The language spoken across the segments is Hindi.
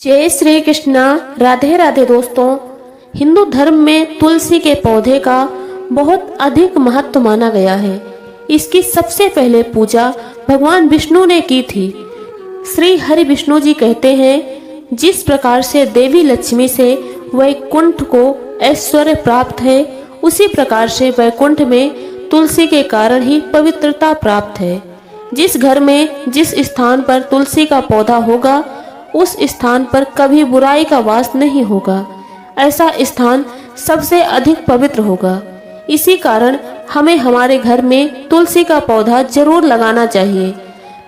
जय श्री कृष्णा। राधे राधे दोस्तों। हिंदू धर्म में तुलसी के पौधे का बहुत अधिक महत्व माना गया है। इसकी सबसे पहले पूजा भगवान विष्णु ने की थी। श्री हरि विष्णु जी कहते हैं, जिस प्रकार से देवी लक्ष्मी से वैकुंठ को ऐश्वर्य प्राप्त है, उसी प्रकार से वैकुंठ में तुलसी के कारण ही पवित्रता प्राप्त है। जिस घर में जिस स्थान पर तुलसी का पौधा होगा, उस स्थान पर कभी बुराई का वास नहीं होगा। ऐसा स्थान सबसे अधिक पवित्र होगा। इसी कारण हमें हमारे घर में तुलसी का पौधा जरूर लगाना चाहिए।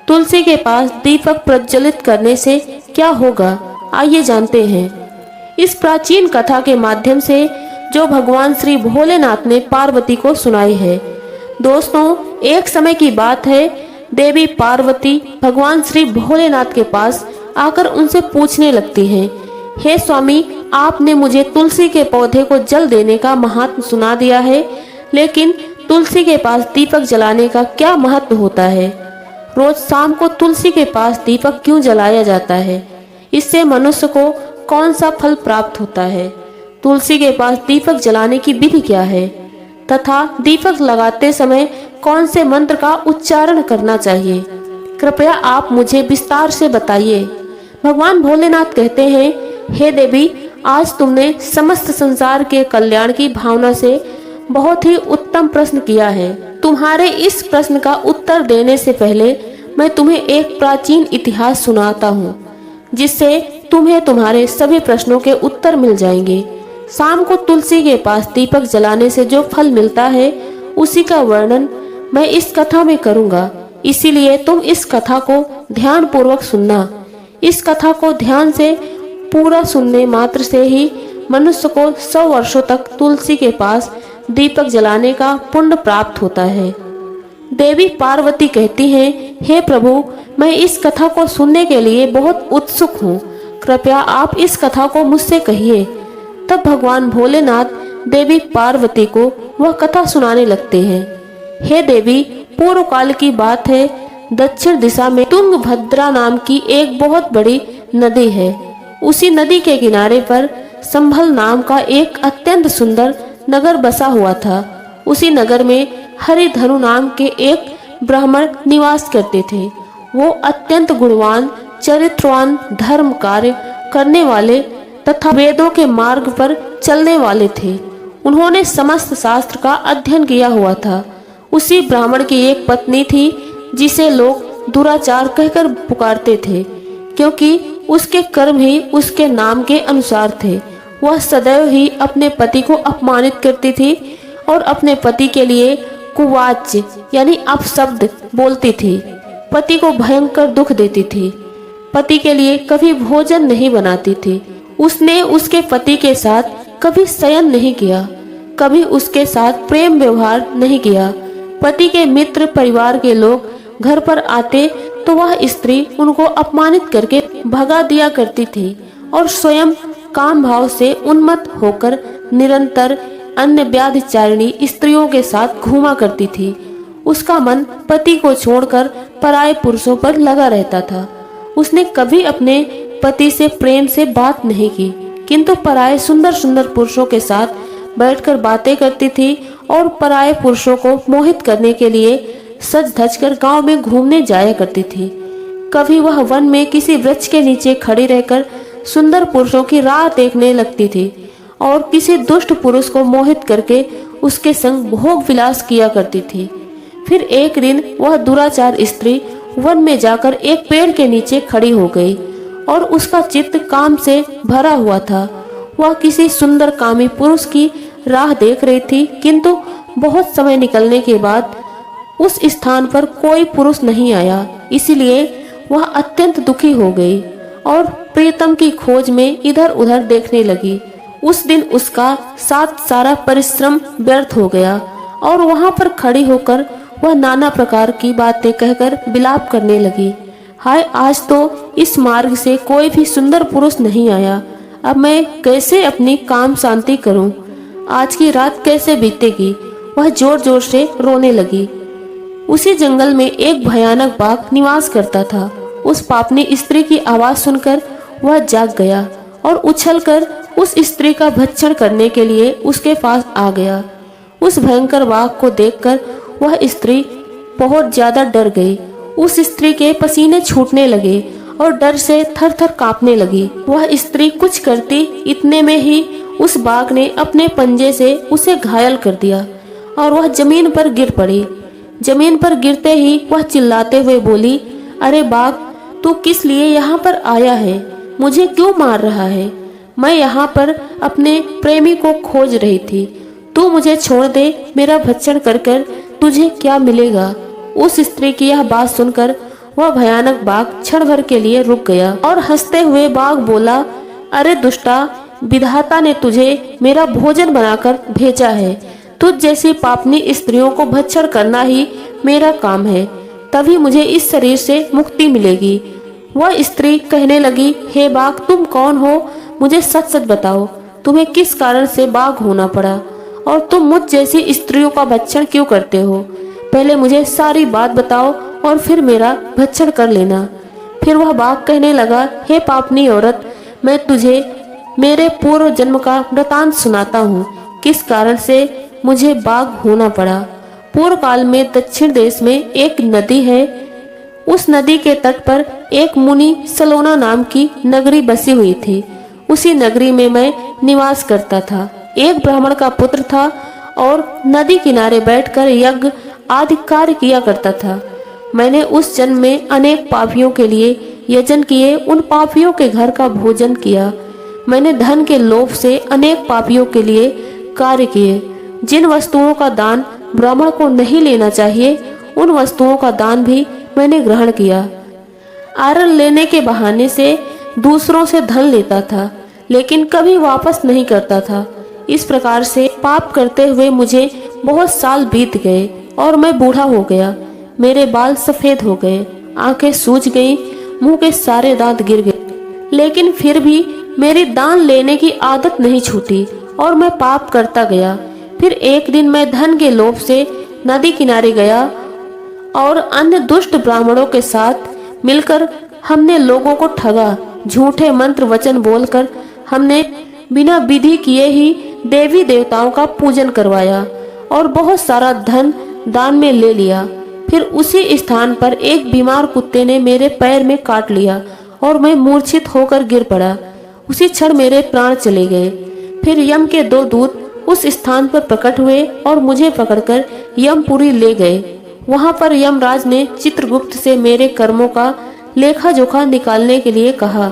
तुलसी के पास दीपक प्रज्वलित करने से क्या होगा, आइए जानते हैं। इस प्राचीन कथा के माध्यम से जो भगवान श्री भोलेनाथ ने पार्वती को सुनाई है। दोस्तों, एक समय की बात है, देवी पार्वती भगवान श्री भोलेनाथ के पास आकर उनसे पूछने लगती हैं, हे स्वामी, आपने मुझे तुलसी के पौधे को जल देने का महात्म सुना दिया है, लेकिन तुलसी के पास दीपक जलाने का क्या महत्व होता है? रोज शाम को तुलसी के पास दीपक क्यों जलाया जाता है? इससे मनुष्य को कौन सा फल प्राप्त होता है? तुलसी के पास दीपक जलाने की विधि क्या है तथा दीपक लगाते समय कौन से मंत्र का उच्चारण करना चाहिए? कृपया आप मुझे विस्तार से बताइए। भगवान भोलेनाथ कहते हैं, हे देवी, आज तुमने समस्त संसार के कल्याण की भावना से बहुत ही उत्तम प्रश्न किया है। तुम्हारे इस प्रश्न का उत्तर देने से पहले मैं तुम्हें एक प्राचीन इतिहास सुनाता हूँ, जिससे तुम्हें तुम्हारे सभी प्रश्नों के उत्तर मिल जाएंगे। शाम को तुलसी के पास दीपक जलाने से जो फल मिलता है, उसी का वर्णन मैं इस कथा में करूँगा। इसीलिए तुम इस कथा को ध्यान पूर्वक सुनना। इस कथा को ध्यान से पूरा सुनने मात्र से ही मनुष्य को 100 वर्षों तक तुलसी के पास दीपक जलाने का पुण्य प्राप्त होता है। देवी पार्वती कहती हैं, हे प्रभु, मैं इस कथा को सुनने के लिए बहुत उत्सुक हूँ। कृपया आप इस कथा को मुझसे कहिए। तब भगवान भोलेनाथ देवी पार्वती को वह कथा सुनाने लगते हैं। हे देवी, पूर्व काल की बात है, दक्षिण दिशा में तुंगभद्रा नाम की एक बहुत बड़ी नदी है। उसी नदी के किनारे पर संभल नाम का एक अत्यंत सुंदर नगर बसा हुआ था। उसी नगर में हरिधनु नाम के एक ब्राह्मण निवास करते थे। वो अत्यंत गुणवान, चरित्रवान, धर्म कार्य करने वाले तथा वेदों के मार्ग पर चलने वाले थे। उन्होंने समस्त शास्त्र का अध्ययन किया हुआ था। उसी ब्राह्मण की एक पत्नी थी, जिसे लोग दुराचार कहकर पुकारते थे, क्योंकि उसके कर्म ही उसके नाम के अनुसार थे। वह सदैव ही अपने पति को अपमानित करती थी और अपने पति के लिए कुवाच्य यानी अपशब्द बोलती थी। पति को भयंकर दुख देती थी। पति के लिए कभी भोजन नहीं बनाती थी। उसने उसके पति के साथ कभी शयन नहीं किया, कभी उसके साथ प्रेम व्यवहार नहीं किया। पति के मित्र परिवार के लोग घर पर आते तो वह स्त्री उनको अपमानित करके भगा दिया करती थी और स्वयं काम भाव से उन्मत्त होकर निरंतर अन्य व्याधिचारिणी स्त्रियों के साथ घूमा करती थी। उसका मन पति को छोड़कर पराये पुरुषों पर लगा रहता था। उसने कभी अपने पति से प्रेम से बात नहीं की, किंतु पराये सुंदर सुंदर पुरुषों के साथ बैठकर बातें करती थी और पराये पुरुषों को मोहित करने के लिए सज धज कर गाँव में घूमने जाया करती थी। कभी वह वन में किसी वृक्ष के नीचे खड़ी रहकर सुंदर पुरुषों की राह देखने लगती थी और किसी दुष्ट पुरुष को मोहित करके उसके संग भोग विलास किया करती थी। फिर एक दिन वह दुराचार स्त्री वन में जाकर एक पेड़ के नीचे खड़ी हो गई और उसका चित्त काम से भरा हुआ था। वह किसी सुंदर कामी पुरुष की राह देख रही थी, किंतु बहुत समय निकलने के बाद उस स्थान पर कोई पुरुष नहीं आया। इसीलिए वह अत्यंत दुखी हो गई और प्रीतम की खोज में इधर उधर देखने लगी। उस दिन उसका सारा परिश्रम व्यर्थ हो गया और वहां पर खड़ी होकर वह नाना प्रकार की बातें कहकर विलाप करने लगी। हाय, आज तो इस मार्ग से कोई भी सुंदर पुरुष नहीं आया। अब मैं कैसे अपनी काम शांति करूं? आज की रात कैसे बीतेगी? वह जोर जोर से रोने लगी। उसी जंगल में एक भयानक बाघ निवास करता था। उस पापनी स्त्री की आवाज सुनकर वह जाग गया और उछलकर उस स्त्री का भक्षण करने के लिए उसके पास आ गया। उस भयंकर बाघ को देखकर वह स्त्री बहुत ज्यादा डर गई। उस स्त्री के पसीने छूटने लगे और डर से थर थर कांपने लगी। वह स्त्री कुछ करती इतने में ही उस बाघ ने अपने पंजे से उसे घायल कर दिया और वह जमीन पर गिर पड़ी। जमीन पर गिरते ही वह चिल्लाते हुए बोली, अरे बाघ, तू किस लिए यहाँ पर आया है? मुझे क्यों मार रहा है? मैं यहाँ पर अपने प्रेमी को खोज रही थी। तू मुझे छोड़ दे, मेरा भक्षण कर कर तुझे क्या मिलेगा? उस स्त्री की यह बात सुनकर वह भयानक बाघ क्षण भर के लिए रुक गया और हंसते हुए बाघ बोला, अरे दुष्टा, विधाता ने तुझे मेरा भोजन बनाकर भेजा है। तुझ जैसी पापनी स्त्रियों को भक्षण करना ही मेरा काम है, तभी मुझे इस शरीर से मुक्ति मिलेगी। वह स्त्री कहने लगी, हे बाघ, तुम कौन हो? मुझे सच सच बताओ, तुम्हें किस कारण से बाघ होना पड़ा और तुम मुझ जैसी स्त्रियों का भक्षण क्यों करते हो? पहले मुझे सारी बात बताओ और फिर मेरा भक्षण कर लेना। फिर वह बाघ कहने लगा, हे पापनी औरत, मैं तुझे मेरे पूर्व जन्म का वृतांत सुनाता हूँ, किस कारण से मुझे बाघ होना पड़ा। पूर्व काल में दक्षिण देश में एक नदी है। उस नदी के तट पर एक मुनि सलोना नाम की नगरी बसी हुई थी। उसी नगरी में मैं निवास करता था। एक ब्राह्मण का पुत्र था और नदी किनारे बैठकर यज्ञ आदि कार्य किया करता था। मैंने उस जन्म में अनेक पापियों के लिए यजन किए, उन पापियों के घर का भोजन किया। मैंने धन के लोभ से अनेक पापियों के लिए कार्य किए। जिन वस्तुओं का दान ब्राह्मण को नहीं लेना चाहिए, उन वस्तुओं का दान भी मैंने ग्रहण किया। आरण लेने के बहाने से दूसरों से धन लेता था, लेकिन कभी वापस नहीं करता था। इस प्रकार से पाप करते हुए मुझे बहुत साल बीत गए और मैं बूढ़ा हो गया। मेरे बाल सफेद हो गए, आंखें सूज गईं, मुंह के सारे दांत गिर गए, लेकिन फिर भी मेरी दान लेने की आदत नहीं छूटी और मैं पाप करता गया। फिर एक दिन मैं धन के लोभ से नदी किनारे गया और अन्य दुष्ट ब्राह्मणों के साथ मिलकर हमने लोगों को ठगा। झूठे मंत्र वचन बोलकर हमने बिना विधि किए ही देवी देवताओं का पूजन करवाया और बहुत सारा धन दान में ले लिया। फिर उसी स्थान पर एक बीमार कुत्ते ने मेरे पैर में काट लिया और मैं मूर्छित होकर गिर पड़ा। उसी क्षण मेरे प्राण चले गए। फिर यम के 2 दूत उस स्थान पर प्रकट हुए और मुझे पकड़कर यमपुरी ले गए। वहां पर यमराज ने चित्रगुप्त से मेरे कर्मों का लेखा जोखा निकालने के लिए कहा।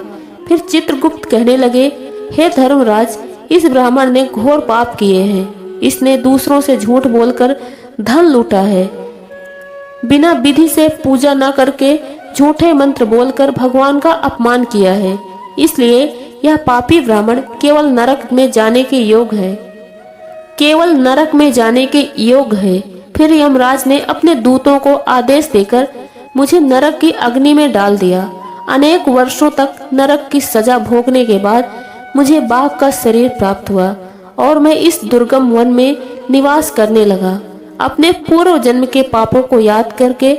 फिर चित्रगुप्त कहने लगे, हे धर्मराज, इस ब्राह्मण ने घोर पाप किए हैं। इसने दूसरों से झूठ बोलकर धन लूटा है। बिना विधि से पूजा न करके झूठे मंत्र बोलकर भगवान का अपमान किया है। इसलिए यह पापी ब्राह्मण केवल नरक में जाने के योग है, केवल नरक में जाने के योग है। फिर यमराज ने अपने दूतों को आदेश देकर मुझे नरक की अग्नि में डाल दिया। अनेक वर्षों तक नरक की सजा भोगने के बाद मुझे बाघ का शरीर प्राप्त हुआ और मैं इस दुर्गम वन में निवास करने लगा। अपने पूर्व जन्म के पापों को याद करके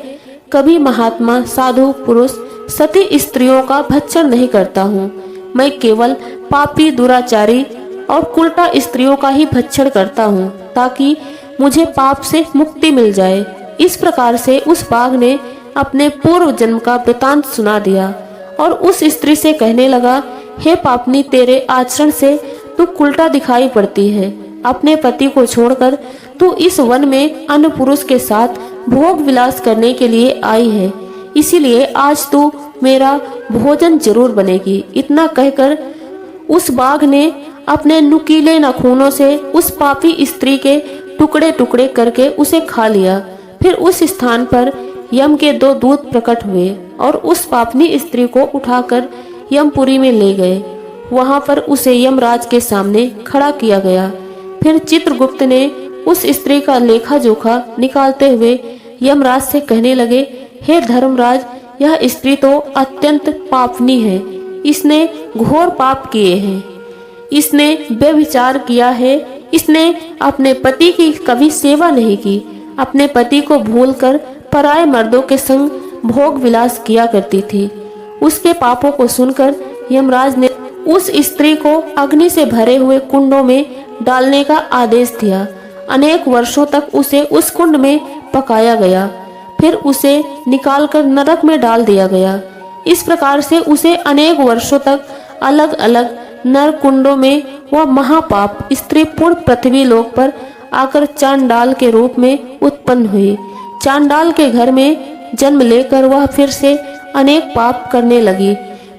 कभी महात्मा, साधु पुरुष, सती स्त्रियों का भक्षण नहीं करता हूँ। मैं केवल पापी, दुराचारी और कुलटा स्त्रियों का ही भक्षण करता हूँ, ताकि मुझे पाप से मुक्ति मिल जाए। इस प्रकार से उस बाघ ने अपने पूर्व जन्म का वृतांत सुना दिया और उस स्त्री से कहने लगा, हे पापनी, तेरे आचरण से तू कुलटा दिखाई पड़ती है। अपने पति को छोड़कर तू इस वन में अन्य पुरुष के साथ भोग विलास करने के लिए आई है, इसीलिए आज तू मेरा भोजन जरूर बनेगी। इतना कहकर उस बाघ ने अपने नुकीले नाखूनों से उस पापी स्त्री के टुकड़े टुकड़े करके उसे खा लिया। फिर उस स्थान पर यम के 2 दूत प्रकट हुए और उस पापनी स्त्री को उठाकर यमपुरी में ले गए। वहां पर उसे यमराज के सामने खड़ा किया गया। फिर चित्रगुप्त ने उस स्त्री का लेखा जोखा निकालते हुए यमराज से कहने लगे, हे धर्मराज, यह स्त्री तो अत्यंत पापनी है। इसने घोर पाप किए हैं। इसने व्यभिचार किया है। इसने अपने पति की कभी सेवा नहीं की। अपने पति को भूलकर पराये मर्दों के संग भोग विलास किया करती थी। उसके पापों को सुनकर यमराज ने उस स्त्री को अग्नि से भरे हुए कुंडों में डालने का आदेश दिया। अनेक वर्षों तक उसे उस कुंड में पकाया गया, फिर उसे निकालकर नरक में डाल दिया गया। इस प्रकार से उसे अनेक वर्षों तक अलग अलग नर कुंडों में वह महापाप स्त्री पूर्ण पृथ्वी लोक पर आकर चांडाल के रूप में उत्पन्न हुई। चांडाल के घर में जन्म लेकर वह फिर से अनेक पाप करने लगी,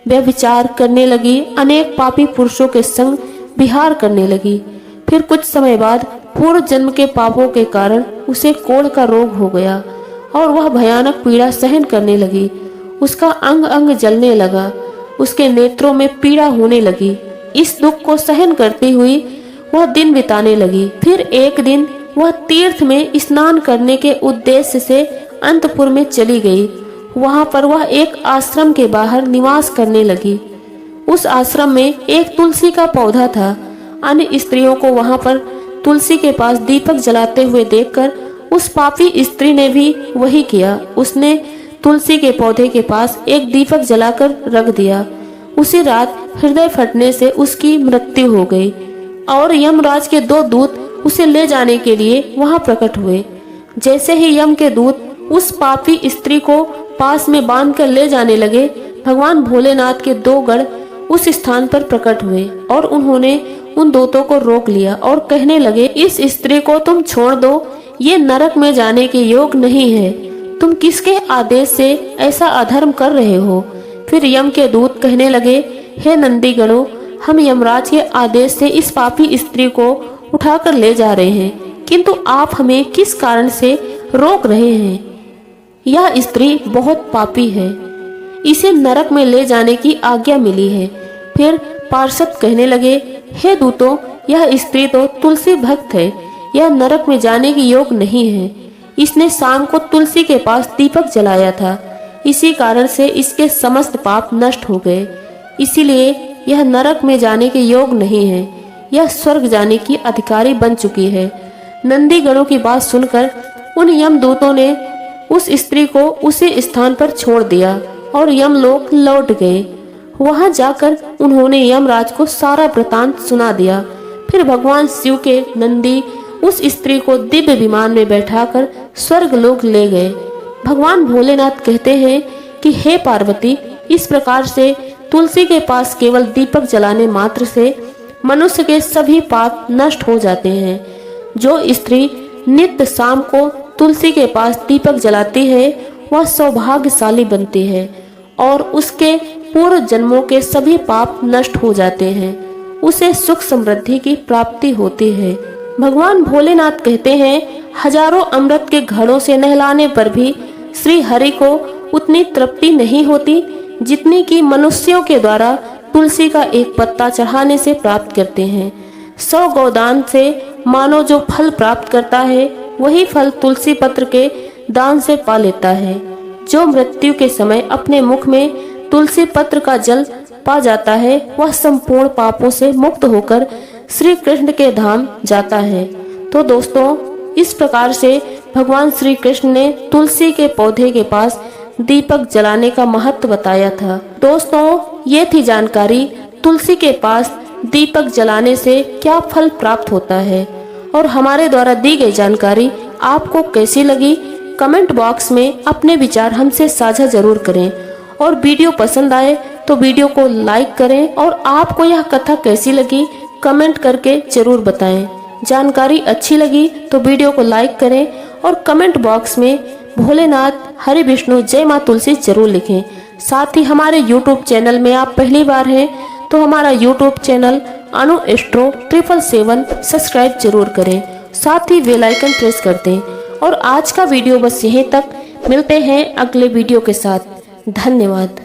व्यभिचार करने लगी, अनेक पापी पुरुषों के संग विहार करने लगी। फिर कुछ समय बाद पूर्व जन्म के पापों के कारण उसे कोढ़ का रोग हो गया और वह भयानक पीड़ा सहन करने लगी। उसका अंग अंग जलने लगा, उसके नेत्रों में पीड़ा होने लगी। इस दुख को सहन करती हुई वह दिन बिताने लगी। फिर एक दिन वह तीर्थ में स्नान करने के उद्देश्य से अंतपुर में चली गई। वहां पर वह एक आश्रम के बाहर निवास करने लगी। उस आश्रम में एक तुलसी का पौधा था। अन्य स्त्रियों को वहां पर तुलसी के पास दीपक जलाते हुए देखकर उस पापी स्त्री ने भी वही किया। उसने तुलसी के पौधे के पास एक दीपक जलाकर रख दिया। उसी रात हृदय फटने से उसकी मृत्यु हो गई और यमराज के 2 दूत उसे ले जाने के लिए वहां प्रकट हुए। जैसे ही यम के दूत उस पापी स्त्री को पास में बांधकर ले जाने लगे, भगवान भोलेनाथ के 2 गण उस स्थान पर प्रकट हुए और उन्होंने उन दूतों को रोक लिया और कहने लगे, इस स्त्री को तुम छोड़ दो, ये नरक में जाने के योग नहीं है। तुम किसके आदेश से ऐसा अधर्म कर रहे हो? फिर यम के दूत कहने लगे, हे नंदी गणों, हम यमराज के आदेश से इस पापी स्त्री को उठाकर ले जा रहे हैं, किंतु आप हमें किस कारण से रोक रहे हैं? यह स्त्री बहुत पापी है, इसे नरक में ले जाने की आज्ञा मिली है। फिर पार्षद कहने लगे, हे दूतों, यह स्त्री तो तुलसी भक्त है, यह नरक में जाने की योग नहीं है। इसने शाम को तुलसी के पास दीपक जलाया था, इसी कारण से इसके समस्त पाप नष्ट हो गए, इसीलिए यह नरक में जाने के योग नहीं है, यह स्वर्ग जाने की अधिकारी बन चुकी है। नंदी गणों की बात सुनकर उन यमदूतों ने उस स्त्री को उसी स्थान पर छोड़ दिया और यमलोक लौट गए। वहां जाकर उन्होंने यमराज को सारा वृतांत सुना दिया। फिर भगवान शिव के नंदी उस स्त्री को दिव्य विमान में बैठाकर स्वर्ग लोक ले गए। भगवान भोलेनाथ कहते हैं कि हे पार्वती, इस प्रकार से तुलसी के पास केवल दीपक जलाने मात्र से मनुष्य के सभी पाप नष्ट हो जाते हैं। जो स्त्री नित्य शाम को तुलसी के पास दीपक जलाती है वह सौभाग्यशाली बनती है और उसके पूर्व जन्मों के सभी पाप नष्ट हो जाते हैं, उसे सुख समृद्धि की प्राप्ति होती है। भगवान भोलेनाथ कहते हैं, हजारों अमृत के घड़ों से नहलाने पर भी श्री हरि को उतनी तृप्ति नहीं होती जितनी कि मनुष्यों के द्वारा तुलसी का एक पत्ता चढ़ाने से प्राप्त करते हैं। 100 गौदान से मानो जो फल प्राप्त करता है वही फल तुलसी पत्र के दान से पा लेता है। जो मृत्यु के समय अपने मुख में तुलसी पत्र का जल पा जाता है वह संपूर्ण पापों से मुक्त होकर श्री कृष्ण के धाम जाता है। तो दोस्तों, इस प्रकार से भगवान श्री कृष्ण ने तुलसी के पौधे के पास दीपक जलाने का महत्व बताया था। दोस्तों, ये थी जानकारी तुलसी के पास दीपक जलाने से क्या फल प्राप्त होता है। और हमारे द्वारा दी गई जानकारी आपको कैसी लगी, कमेंट बॉक्स में अपने विचार हमसे साझा जरूर करें। और वीडियो पसंद आए तो वीडियो को लाइक करें और आपको यह कथा कैसी लगी कमेंट करके जरूर बताएं। जानकारी अच्छी लगी तो वीडियो को लाइक करें और कमेंट बॉक्स में भोलेनाथ, हरि विष्णु, जय माँ तुलसी जरूर लिखें। साथ ही हमारे YouTube चैनल में आप पहली बार हैं तो हमारा YouTube चैनल अनु एस्ट्रो 777 सब्सक्राइब जरूर करें, साथ ही बेल आइकन प्रेस कर दें। और आज का वीडियो बस यहीं तक, मिलते हैं अगले वीडियो के साथ। धन्यवाद।